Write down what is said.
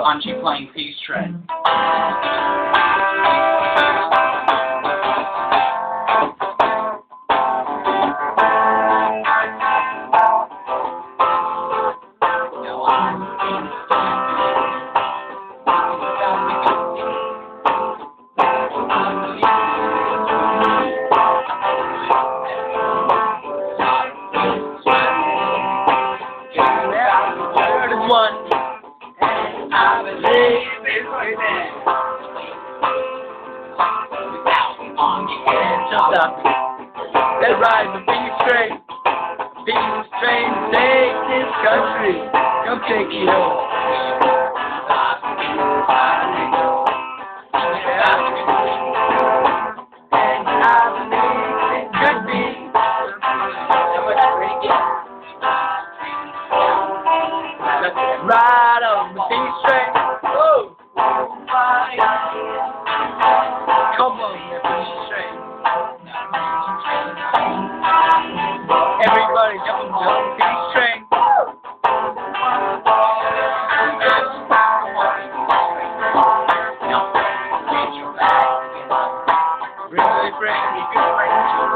Punchy playing Peace Train. One, and I believe it's great. Jumped up. Let's ride the Peace Train. Peace Train, take this country. Come take it home. And I believe it could be. Ride on the Peace Train. Oh, come on, the Peace Train. Everybody jump on the Peace Train. Really, friend.